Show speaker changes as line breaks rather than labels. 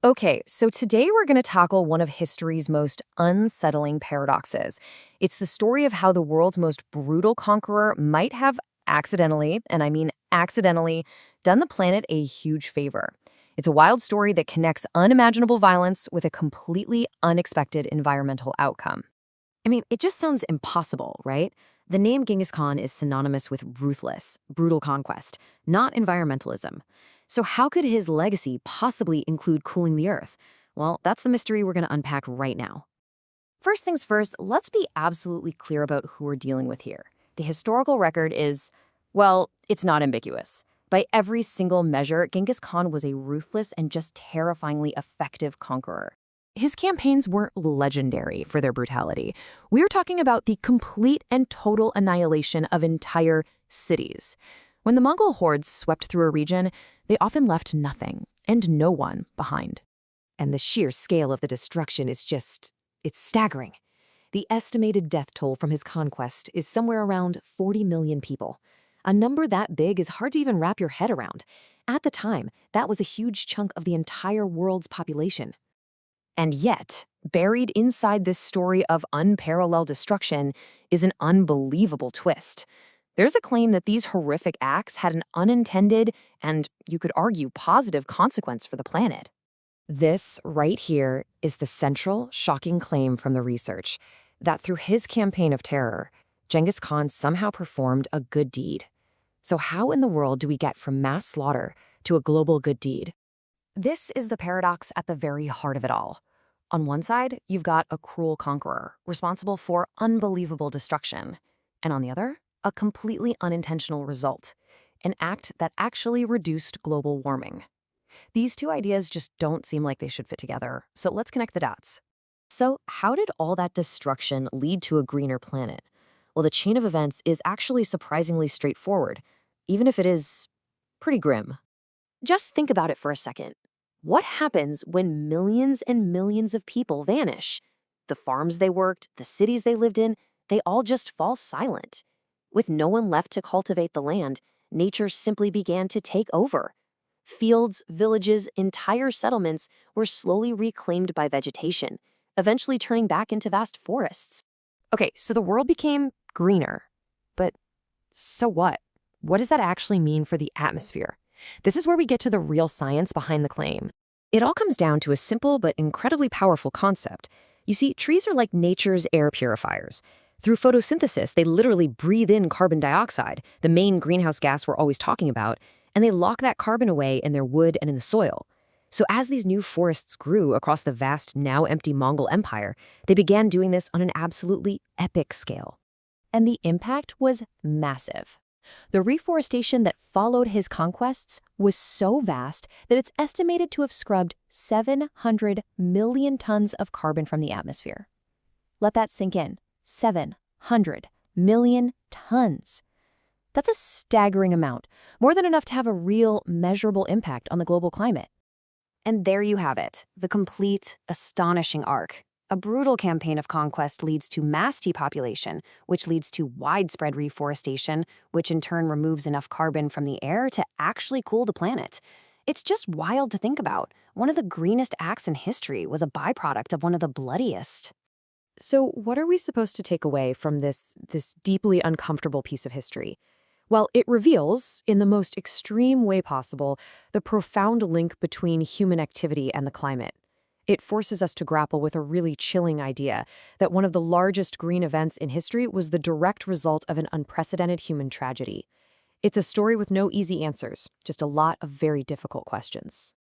Okay, so today we're going to tackle one of history's most unsettling paradoxes. It's the story of how the world's most brutal conqueror might have accidentally, and I mean accidentally, done the planet a huge favor. It's a wild story that connects unimaginable violence with a completely unexpected environmental outcome.
I mean, it just sounds impossible, right? The name Genghis Khan is synonymous with ruthless, brutal conquest, not environmentalism. So how could his legacy possibly include cooling the Earth? Well, that's the mystery we're going to unpack right now.
First things first, let's be absolutely clear about who we're dealing with here. The historical record is, well, it's not ambiguous. By every single measure, Genghis Khan was a ruthless and just terrifyingly effective conqueror. His campaigns weren't legendary for their brutality. We're talking about the complete and total annihilation of entire cities. When the Mongol hordes swept through a region, they often left nothing and no one behind.
And the sheer scale of the destruction is it's staggering. The estimated death toll from his conquest is somewhere around 40 million people. A number that big is hard to even wrap your head around. At the time, that was a huge chunk of the entire world's population.
And yet, buried inside this story of unparalleled destruction is an unbelievable twist. There's a claim that these horrific acts had an unintended and, you could argue, positive consequence for the planet. This right here is the central, shocking claim from the research, that through his campaign of terror, Genghis Khan somehow performed a good deed. So how in the world do we get from mass slaughter to a global good deed? This is the paradox at the very heart of it all. On one side, you've got a cruel conqueror responsible for unbelievable destruction, and on the other, a completely unintentional result, an act that actually reduced global warming. These two ideas just don't seem like they should fit together, so let's connect the dots. So how did all that destruction lead to a greener planet? Well, the chain of events is actually surprisingly straightforward, even if it is pretty grim. Just think about it for a second. What happens when millions and millions of people vanish? The farms they worked, the cities they lived in, they all just fall silent. With no one left to cultivate the land, nature simply began to take over. Fields, villages, entire settlements were slowly reclaimed by vegetation, eventually turning back into vast forests. Okay, so the world became greener. But so what? What does that actually mean for the atmosphere? This is where we get to the real science behind the claim. It all comes down to a simple but incredibly powerful concept. You see, trees are like nature's air purifiers. Through photosynthesis, they literally breathe in carbon dioxide, the main greenhouse gas we're always talking about, and they lock that carbon away in their wood and in the soil. So as these new forests grew across the vast, now empty Mongol Empire, they began doing this on an absolutely epic scale. And the impact was massive. The reforestation that followed his conquests was so vast that it's estimated to have scrubbed 700 million tons of carbon from the atmosphere. Let that sink in. 700 million tons. That's a staggering amount, more than enough to have a real, measurable impact on the global climate. And there you have it, the complete, astonishing arc. A brutal campaign of conquest leads to mass depopulation, which leads to widespread reforestation, which in turn removes enough carbon from the air to actually cool the planet. It's just wild to think about. One of the greenest acts in history was a byproduct of one of the bloodiest. So what are we supposed to take away from this deeply uncomfortable piece of history? Well, it reveals, in the most extreme way possible, the profound link between human activity and the climate. It forces us to grapple with a really chilling idea that one of the largest green events in history was the direct result of an unprecedented human tragedy. It's a story with no easy answers, just a lot of very difficult questions.